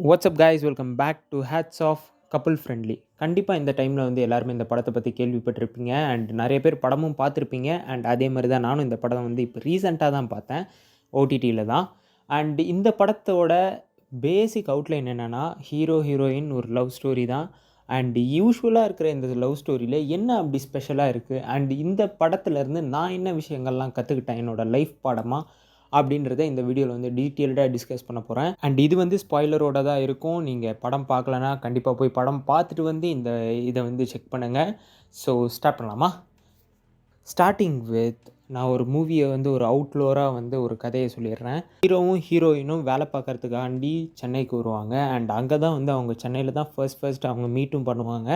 WhatsApp guys, welcome back to hats off couple friendly. கண்டிப்பாக இந்த டைமில் வந்து எல்லாருமே இந்த படத்தை பற்றி கேள்விப்பட்டிருப்பீங்க அண்ட் நிறைய பேர் படமும் பார்த்துருப்பீங்க. அண்ட் அதே மாதிரி தான் நானும் இந்த படம் வந்து இப்போ ரீசெண்டாக தான் பார்த்தேன், ஓடிடியில் தான். அண்ட் இந்த படத்தோட பேசிக் அவுட்லைன் என்னென்னா, ஹீரோ ஹீரோயின் ஒரு லவ் ஸ்டோரி தான். அண்ட் யூஸ்வலாக இருக்கிற இந்த லவ் ஸ்டோரியில் என்ன அப்படி ஸ்பெஷலாக இருக்குது, அண்ட் இந்த படத்துலேருந்து நான் என்ன விஷயங்கள்லாம் கற்றுக்கிட்டேன் என்னோடய லைஃப் பாடமாக அப்படின்றத இந்த வீடியோவில் வந்து டீட்டெயில்டாக டிஸ்கஸ் பண்ண போகிறேன். அண்ட் இது வந்து ஸ்பாய்லரோட தான் இருக்கும். நீங்கள் படம் பார்க்கலன்னா கண்டிப்பாக போய் படம் பார்த்துட்டு வந்து இதை வந்து செக் பண்ணுங்கள். ஸோ ஸ்டார்ட் பண்ணலாமா? ஸ்டார்டிங் வித் நான் ஒரு மூவியை வந்து ஒரு அவுட்லோராக வந்து ஒரு கதையை சொல்லிடுறேன். ஹீரோவும் ஹீரோயினும் வேலை பார்க்குறதுக்காண்டி சென்னைக்கு வருவாங்க. அண்ட் அங்கே தான் வந்து அவங்க சென்னையில் தான் ஃபர்ஸ்ட் அவங்க மீட்டும் பண்ணுவாங்க.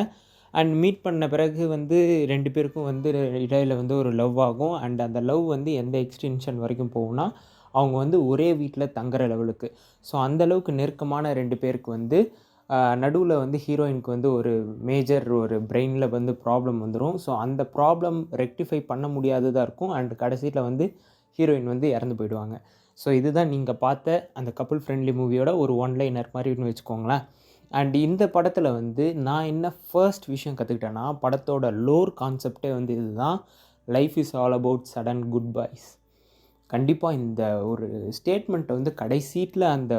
அண்ட் மீட் பண்ண பிறகு வந்து 2 பேருக்கும் வந்து இடையில வந்து ஒரு லவ் ஆகும். அண்ட் அந்த லவ் வந்து எந்த எக்ஸ்டென்ஷன் வரைக்கும் போகும்னா, அவங்க வந்து ஒரே வீட்டில் தங்குற லெவலுக்கு. ஸோ அந்தளவுக்கு நெருக்கமான 2 பேருக்கு வந்து நடுவில் வந்து ஹீரோயினுக்கு வந்து ஒரு பிரெயினில் வந்து ப்ராப்ளம் வந்துடும். ஸோ அந்த ப்ராப்ளம் ரெக்டிஃபை பண்ண முடியாததாக இருக்கும். அண்ட் கடைசியில் வந்து ஹீரோயின் வந்து இறந்து போயிடுவாங்க. ஸோ இதுதான் நீங்கள் பார்த்த அந்த கப்புள் ஃப்ரெண்ட்லி மூவியோட ஒரு ஒன்லைனர் மாதிரின்னு வச்சுக்கோங்களேன். அண்ட் இந்த படத்தில் வந்து நான் என்ன ஃபர்ஸ்ட் விஷயம் கற்றுக்கிட்டேன்னா, படத்தோட லோர் கான்செப்டே வந்து இதுதான். Life is all about sudden good boys. கண்டிப்பாக இந்த ஒரு ஸ்டேட்மெண்ட்டை வந்து கடைசீட்டில் அந்த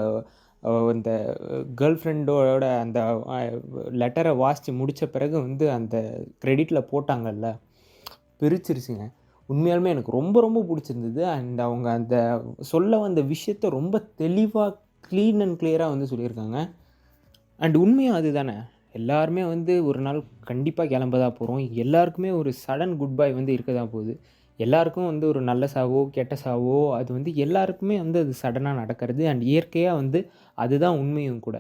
அந்த கேர்ள் ஃப்ரெண்டோட அந்த லெட்டரை வாசித்து முடித்த பிறகு வந்து அந்த க்ரெடிட்டில் போட்டாங்கல்ல, பிரிச்சிருச்சுங்க. உண்மையாலுமே எனக்கு ரொம்ப ரொம்ப பிடிச்சிருந்தது. அண்ட் அவங்க அந்த சொல்ல வந்த விஷயத்த ரொம்ப தெளிவாக க்ளீன் அண்ட் கிளியராக வந்து சொல்லியிருக்காங்க. அண்ட் உண்மையும் அதுதானே. எல்லாருமே வந்து ஒரு நாள் கண்டிப்பாக கிளம்ப தான் போகிறோம். எல்லாருக்குமே ஒரு சடன் குட் பை வந்து இருக்க தான் போகுது. எல்லாருக்கும் வந்து ஒரு நல்ல சாவோ, கெட்ட சாவோ அது வந்து எல்லாருக்குமே வந்து அது சடனாக நடக்கிறது. அண்ட் இயற்கையாக வந்து அதுதான் உண்மையும் கூட.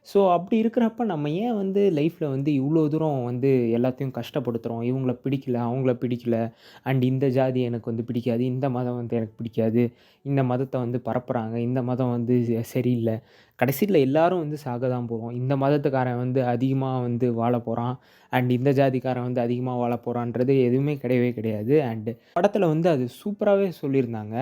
ஸோ அப்படி இருக்கிறப்ப நம்ம ஏன் வந்து லைஃப்பில் வந்து இவ்வளோ தூரம் வந்து எல்லாத்தையும் கஷ்டப்படுத்துகிறோம்? இவங்கள பிடிக்கல, அவங்கள பிடிக்கல, அண்ட் இந்த ஜாதி எனக்கு வந்து பிடிக்காது, இந்த மதம் வந்து எனக்கு பிடிக்காது, இந்த மதத்தை வந்து பரப்புகிறாங்க, இந்த மதம் வந்து சரியில்லை. கடைசியில் எல்லாரும் வந்து சாக தான் போகிறோம். இந்த மதத்துக்காரன் வந்து அதிகமாக வந்து வாழ போகிறான், அண்ட் இந்த ஜாதிக்காரன் வந்து அதிகமாக வாழ போகிறான்றது எதுவுமே கிடையவே கிடையாது. அண்டு படத்தில் வந்து அது சூப்பராகவே சொல்லியிருந்தாங்க.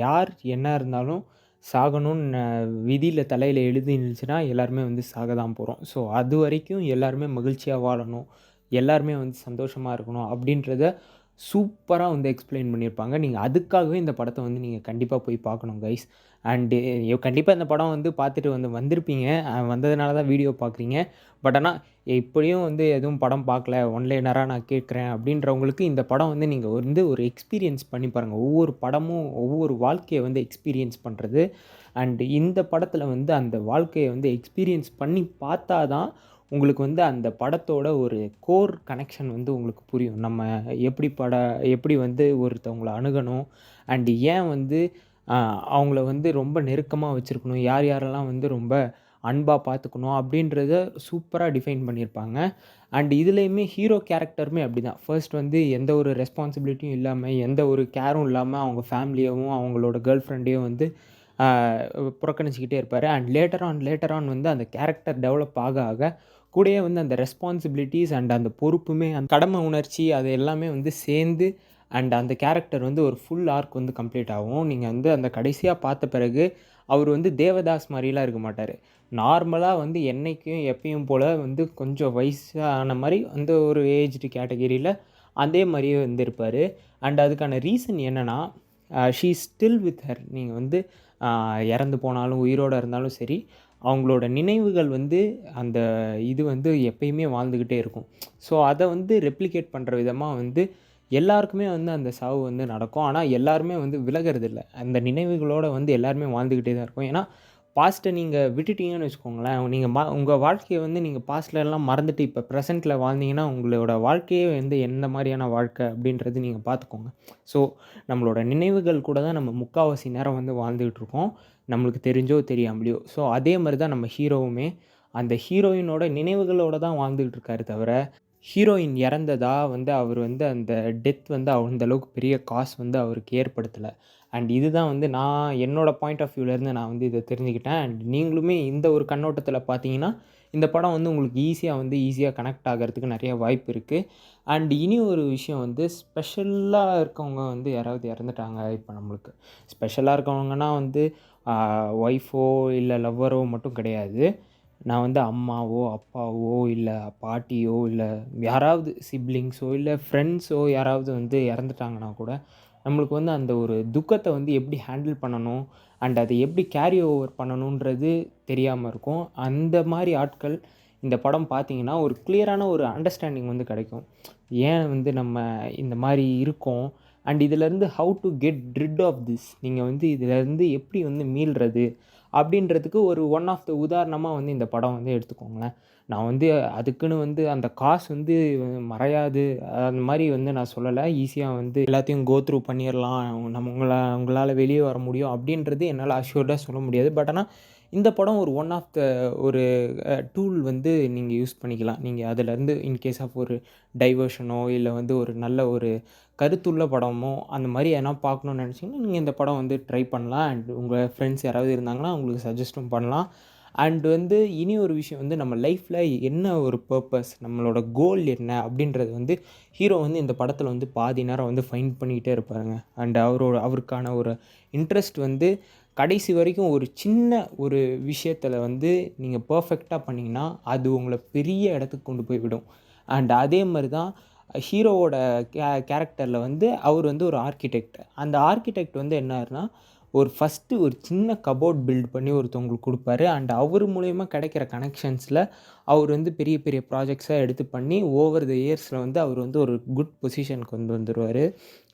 யார் என்ன இருந்தாலும் சாகணும்னு விதியில் தலையில் எழுதிருந்துச்சுன்னா எல்லாருமே வந்து சாக தான் போகிறோம். ஸோ அது வரைக்கும் எல்லாருமே மகிழ்ச்சியாக வாழணும், எல்லாருமே வந்து சந்தோஷமாக இருக்கணும் அப்படின்றத சூப்பராக வந்து எக்ஸ்பிளைன் பண்ணியிருப்பாங்க. நீங்கள் அதுக்காகவே இந்த படத்தை வந்து நீங்கள் கண்டிப்பாக போய் பார்க்கணும் கைஸ். அண்டு கண்டிப்பாக இந்த படம் வந்து பார்த்துட்டு வந்திருப்பீங்க. வந்ததுனால தான் வீடியோ பார்க்குறீங்க. பட் ஆனால் இப்படியும் வந்து எதுவும் படம் பார்க்கல, ஒன்லைனராக நான் கேட்குறேன் அப்படின்றவங்களுக்கு இந்த படம் வந்து நீங்கள் வந்து ஒரு எக்ஸ்பீரியன்ஸ் பண்ணி பாருங்கள். ஒவ்வொரு படமும் ஒவ்வொரு வாழ்க்கையை வந்து எக்ஸ்பீரியன்ஸ் பண்ணுறது. அண்டு இந்த படத்தில் வந்து அந்த வாழ்க்கையை வந்து எக்ஸ்பீரியன்ஸ் பண்ணி பார்த்தா தான் உங்களுக்கு வந்து அந்த படத்தோட ஒரு கோர் கனெக்ஷன் வந்து உங்களுக்கு புரியும். நம்ம எப்படி வந்து ஒருத்தவங்கள அணுகணும், அண்டு ஏன் வந்து அவங்கள வந்து ரொம்ப நெருக்கமாக வச்சுருக்கணும், யார் யாரெல்லாம் வந்து ரொம்ப அன்பாக பார்த்துக்கணும் அப்படின்றத சூப்பராக டிஃபைன் பண்ணியிருப்பாங்க. அண்ட் இதுலேயுமே ஹீரோ கேரக்டருமே அப்படி தான். ஃபர்ஸ்ட் வந்து எந்த ஒரு ரெஸ்பான்சிபிலிட்டியும் இல்லாமல், எந்த ஒரு கேரும் இல்லாமல் அவங்க ஃபேமிலியவும் அவங்களோட கேர்ள் ஃப்ரெண்டையும் வந்து புறக்கணிச்சிக்கிட்டே இருப்பார். அண்ட் லேட்டர் ஆன் வந்து அந்த கேரக்டர் டெவலப் ஆக ஆக கூடயே வந்து அந்த ரெஸ்பான்சிபிலிட்டிஸ் அண்ட் அந்த பொறுப்புமே, அந்த கடமை உணர்ச்சி அது எல்லாமே வந்து சேர்ந்து அண்ட் அந்த கேரக்டர் வந்து ஒரு ஃபுல் ஆர்க் வந்து கம்ப்ளீட் ஆகும். நீங்கள் வந்து அந்த கடைசியாக பார்த்த பிறகு அவர் வந்து தேவதாஸ் மாதிரிலாம் இருக்க மாட்டார். நார்மலாக வந்து என்னைக்கும் எப்பயும் போல் வந்து கொஞ்சம் வயசான மாதிரி அந்த ஒரு ஏஜ்டு கேட்டகிரியில் அதே மாதிரியே வந்து இருப்பார். அண்ட் அதுக்கான ரீசன் என்னென்னா, ஷீ ஸ்டில் வித் ஹர். நீங்கள் வந்து இறந்து போனாலும் உயிரோடு இருந்தாலும் சரி, அவங்களோட நினைவுகள் வந்து அந்த இது வந்து எப்பயுமே வாழ்ந்துக்கிட்டே இருக்கும். ஸோ அதை வந்து ரெப்ளிகேட் பண்ணுற விதமாக வந்து எல்லாருக்குமே வந்து அந்த சாவு வந்து நடக்கும். ஆனால் எல்லாருமே வந்து விலகிறதில்ல. அந்த நினைவுகளோடு வந்து எல்லாருமே வாழ்ந்துக்கிட்டே தான் இருக்கும். ஏன்னா பாஸ்ட்டை நீங்கள் விட்டுட்டீங்கன்னு வச்சுக்கோங்களேன், நீங்கள் உங்கள் வாழ்க்கையை வந்து நீங்கள் பாஸ்ட்லலாம் மறந்துட்டு இப்போ ப்ரெசென்ட்டில் வாழ்ந்தீங்கன்னா உங்களோட வாழ்க்கையே வந்து எந்த மாதிரியான வாழ்க்கை அப்படின்றது நீங்கள் பார்த்துக்கோங்க. ஸோ நம்மளோட நினைவுகள் கூட தான் நம்ம முக்கால்வாசி நேரம் வந்து வாழ்ந்துக்கிட்டு நம்மளுக்கு தெரிஞ்சோ தெரியாமலையோ. ஸோ அதே மாதிரி தான் நம்ம ஹீரோவுமே அந்த ஹீரோயினோட நினைவுகளோடு தான் வாழ்ந்துக்கிட்டு இருக்காரு தவிர, ஹீரோயின் இறந்ததா வந்து அவர் வந்து அந்த டெத் வந்து அந்தளவுக்கு பெரிய காசு வந்து அவருக்கு ஏற்படுத்தலை. அண்ட் இதுதான் வந்து நான் என்னோடய பாயிண்ட் ஆஃப் வியூலேருந்து நான் வந்து இதை தெரிஞ்சுக்கிட்டேன். அண்ட் நீங்களுமே இந்த ஒரு கண்ணோட்டத்தில் பார்த்தீங்கன்னா இந்த படம் வந்து உங்களுக்கு ஈஸியாக கனெக்ட் ஆகிறதுக்கு நிறைய வாய்ப்பு இருக்குது. அண்ட் இனி ஒரு விஷயம் வந்து ஸ்பெஷலாக இருக்கவங்க வந்து யாராவது இறந்துட்டாங்க. இப்போ நம்மளுக்கு ஸ்பெஷலாக இருக்கவங்கன்னா வந்து ஒய்ஃபோ இல்லை லவ்வரோ மட்டும் கிடையாது. நான் வந்து அம்மாவோ, அப்பாவோ, இல்ல பாட்டியோ, இல்ல யாராவது சிப்லிங்ஸோ, இல்ல ஃப்ரெண்ட்ஸோ யாராவது வந்து இறந்துட்டாங்கன்னா கூட, நம்மளுக்கு வந்து அந்த ஒரு துக்கத்த வந்து எப்படி ஹேண்டில் பண்ணணும், அண்ட் அதை எப்படி கேரி ஓவர் பண்ணணுன்றது தெரியாம இருக்கும். அந்த மாரி ஆட்கள் இந்த படம் பார்த்தீங்கன்னா, ஒரு கிளியரான ஒரு அண்டர்ஸ்டாண்டிங் வந்து கிடைக்கும். ஏன் வந்து நம்ம இந்த மாரி இருக்கோம், அண்ட் இதிலேருந்து how to get rid of this, நீங்க வந்து இதிலேருந்து எப்படி வந்து மீள்றது அப்படின்றதுக்கு ஒரு ஒன் ஆஃப் த உதாரணமா வந்து இந்த படம் வந்து எடுத்துக்கோங்களேன். நான் வந்து அதுக்குன்னு வந்து அந்த காசு வந்து மறையாது அந்த மாரி வந்து நான் சொல்லல. ஈஸியா வந்து எல்லாத்தையும் கோ த்ரூ பண்ணிறலாம். உங்களால வெளிய வர முடியும் அப்படின்றது என்னால அஷ்யூர்டா சொல்ல முடியாது. பட் ஆனா இந்த படம் ஒரு ஒன் ஆஃப் த ஒரு டூல் வந்து நீங்க யூஸ் பண்ணிக்கலாம். நீங்க அதுலேருந்து இன் கேஸ் ஆஃப் ஒரு டைவர்ஷனோ, இல்ல வந்து ஒரு நல்ல ஒரு கருத்துள்ள படமோ, அந்த மாரி எதனா பார்க்கணும்னு நெனச்சீங்கன்னா, நீங்க இந்த படம் வந்து ட்ரை பண்ணலாம். அண்ட் உங்க ஃப்ரெண்ட்ஸ் யாராவது இருந்தாங்கன்னா, அவங்களுக்கு சஜெஸ்ட்டும் பண்ணலாம். அண்ட் வந்து இனி ஒரு விஷயம் வந்து நம்ம லைஃப்ல என்ன ஒரு பர்ப்பஸ், நம்மளோட கோல் என்ன அப்படின்றது வந்து ஹீரோ வந்து இந்த படத்துல வந்து பாதி நேரம் வந்து ஃபைண்ட் பண்ணிக்கிட்டே இருப்பாருங்க. அண்ட் அவருக்கான ஒரு இன்ட்ரெஸ்ட் வந்து கடைசி வரைக்கும் ஒரு சின்ன ஒரு விஷயத்துல வந்து நீங்க பெர்ஃபெக்ட்டா பண்ணீங்கன்னா, அது உங்கள பெரிய இடத்துக்கு கொண்டு போய் விடும். அண்ட் அதே மாரி தான் ஹீரோவோட கேரக்டர்ல வந்து அவர் வந்து ஒரு ஆர்க்கிடெக்ட். அந்த ஆர்க்கிடெக்ட் வந்து என்னாருன்னா, ஃபர்ஸ்ட்டு ஒரு சின்ன கபோர்ட் பில்ட் பண்ணி ஒருத்தவங்களுக்கு குடுப்பாரு. அண்ட் அவர் மூலியமா கிடைக்கிற கனெக்ஷன்ஸ்ல அவர் வந்து பெரிய பெரிய ப்ராஜெக்ட்ஸா எடுத்து பண்ணி ஓவர் த இயர்ஸ்ல வந்து அவர் வந்து ஒரு குட் பொசிஷனுக்கு கொண்டு வந்துருவாரு.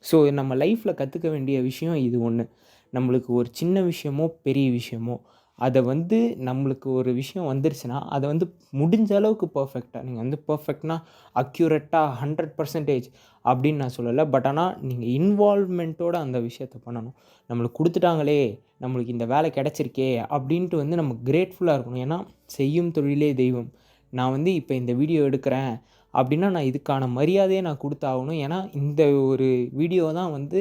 ஸோ நம்ம லைஃப்ல கத்துக்க வேண்டிய விஷயம் இது ஒண்ணு. நம்மளுக்கு ஒரு சின்ன விஷயமோ, பெரிய விஷயமோ, அத வந்து நம்மளுக்கு ஒரு விஷயம் வந்துருச்சுன்னா, அத வந்து முடிஞ்ச அளவுக்கு பெர்ஃபெக்ட்டா, நீங்க வந்து பெர்ஃபெக்ட்னா அக்யூரேட்டா 100% அப்படின்னு நான் சொல்லல. பட் ஆனா நீங்க இன்வால்வ்மென்ட்டோட அந்த விஷயத்த பண்ணணும். நம்மளுக்கு குடுத்துட்டாங்களே, நம்மளுக்கு இந்த வேலை கிடைச்சிருக்கே அப்படின்ட்டு வந்து நம்ம கிரேட்ஃபுல்லா இருக்கணும். ஏன்னா, செய்யும் தொழிலே தெய்வம். நான் வந்து இப்ப இந்த வீடியோ எடுக்கிறேன் அப்படின்னா, நான் இதுக்கான மரியாதைய நான் குடுத்தாகணும். ஏன்னா, இந்த ஒரு வீடியோ தான் வந்து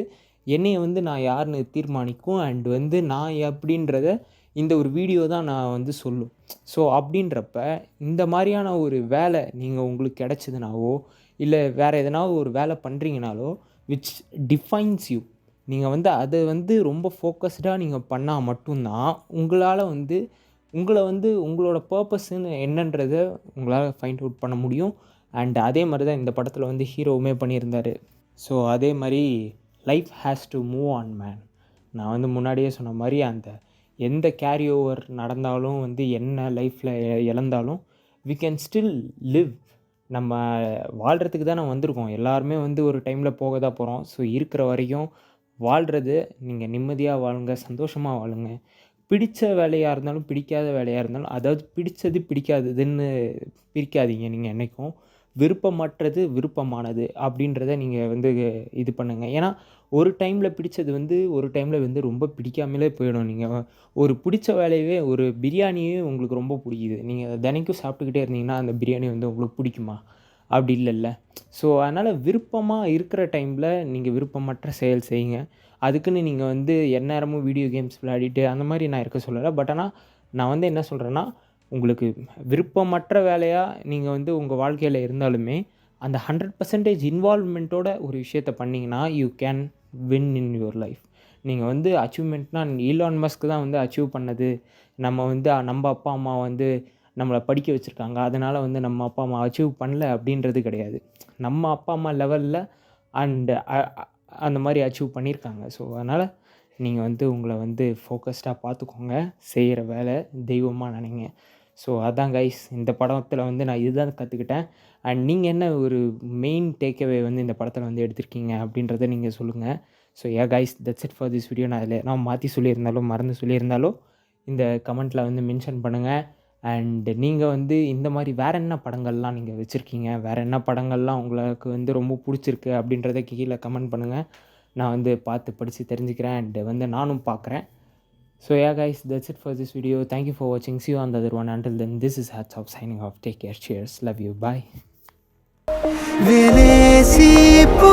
என்னைய வந்து நான் யாருன்னு தீர்மானிக்கும். அண்ட் வந்து நான் எப்படின்றத இந்த ஒரு வீடியோ தான் நான் வந்து சொல்லும். ஸோ அப்படின்றப்ப இந்த மாரியான ஒரு வேலை நீங்க உங்களுக்கு கிடைச்சதுனாவோ, இல்ல வேற எதனாவது ஒரு வேலை பண்றீங்கனாலோ, விச் டிஃபைன்ஸ் யூ. நீங்க வந்து அத வந்து ரொம்ப ஃபோக்கஸ்டா நீங்க பண்ணா மட்டும் தான், உங்களால வந்து உங்கள வந்து உங்களோட பர்ப்பஸ்ன்னு என்னன்றத உங்களால ஃபைண்ட் அவுட் பண்ண முடியும். அண்ட் அதே மாரி தான் இந்த படத்துல வந்து ஹீரோவுமே பண்ணியிருந்தாரு. ஸோ அதே மாரி life has to move on man. நான் வந்து முன்னாடியே சொன்ன மாரி அந்த எந்த கேரி ஓவர் நடந்தாலும் வந்து என்ன லைஃப்ல இழந்தாலும் வி கேன் ஸ்டில் லிவ். நம்ம வாழ்றதுக்கு தானே வந்திருக்கோம். எல்லாருமே வந்து ஒரு டைம்ல போக தான் போறோம். ஸோ இருக்கிற வரைக்கும் வாழ்றது நீங்க நிம்மதியா வாழுங்க, சந்தோஷமா வாழுங்க. பிடிச்ச வேலையா இருந்தாலும், பிடிக்காத வேலையா இருந்தாலும், அதாவது பிடிச்சது, பிடிக்காததுன்னு பிரிக்காதீங்க நீங்க என்னைக்கும். விருப்பமற்றது, விருப்பமானது அப்படின்றத நீங்க வந்து இது பண்ணுங்க. ஏன்னா, ஒரு டைம்ல பிடிச்சது வந்து, ஒரு டைம்ல வந்து ரொம்ப பிடிக்காமலே போயிடும். நீங்க ஒரு பிடிச்ச வேலையவே ஒரு பிரியாணியே உங்களுக்கு ரொம்ப பிடிக்குது. நீங்க தினைக்கும் சாப்பிட்டுக்கிட்டே இருந்தீங்கன்னா, அந்த பிரியாணி வந்து உங்களுக்கு பிடிக்குமா? அப்படி இல்லல்ல. ஸோ, அதனால விருப்பமா இருக்கிற டைம்ல நீங்க விருப்பமற்ற செயல் செய்யுங்க. அதுக்குன்னு நீங்க வந்து எந்நேரமும் வீடியோ கேம்ஸ் விளையாடிட்டு அந்த மாரி நான் இருக்க சொல்லல. பட் ஆனா, நான் வந்து என்ன சொல்றேன்னா, உங்களுக்கு விருப்பமற்ற வேலையா நீங்க வந்து உங்க வாழ்க்கையில இருந்தாலுமே, அந்த 100% இன்வால்வ்மென்ட்டோட ஒரு விஷயத்த பண்ணீங்கன்னா, you can win in your life. நீங்க வந்து அச்சீவ்மென்ட்னா ஈலான் மஸ்க் தான் வந்து அச்சீவ் பண்ணது. நம்ம வந்து நம்ப அப்பா, அம்மா வந்து நம்மள படிக்க வச்சிருக்காங்க. அதனால வந்து நம்ம அப்பா, அம்மா அச்சீவ் பண்ணல அப்படின்றது கிடையாது. நம்ம அப்பா, அம்மா லெவல்ல அண்ட் அ அ அந்த மாரி அச்சீவ் பண்ணியிருக்காங்க. ஸோ, அதனால நீங்க வந்து உங்கள வந்து ஃபோக்கஸ்டா பார்த்துக்கோங்க. செய்ற வேலை தெய்வமா நெனைங்க. ஸோ, அதான் கைஸ் இந்த படத்துல வந்து நான் இதுதான் கத்துக்கிட்டேன். அண்ட் நீங்க என்ன ஒரு மெயின் டேக் அவே வந்து இந்த படத்துல வந்து எடுத்திருக்கீங்க அப்படின்றத நீங்க சொல்லுங்க. So, yeah guys that's it for this video. நான் இதில எதனா மாத்தி சொல்லியிருந்தாலோ, மறந்து சொல்லியிருந்தாலோ இந்த கமெண்ட்ல வந்து மென்ஷன் பண்ணுங்க. அண்ட் நீங்க வந்து இந்த மாரி வேற என்ன படங்கள்லாம் நீங்க வச்சிருக்கீங்க? வேற என்ன படங்கள்லாம் உங்களுக்கு வந்து ரொம்ப புடிச்சிருக்கு அப்படின்றத கீழ கமெண்ட் பண்ணுங்க. நான் வந்து பார்த்து படிச்சு தெரிஞ்சுக்கிறேன். அண்ட் வந்து நானும் பார்க்குறேன். So yeah guys, that's it for this video. Thank you for watching. See you on the other one. Until then, this is Hats Off signing off. Take care. Cheers. Love you. Bye. விலேசி பூ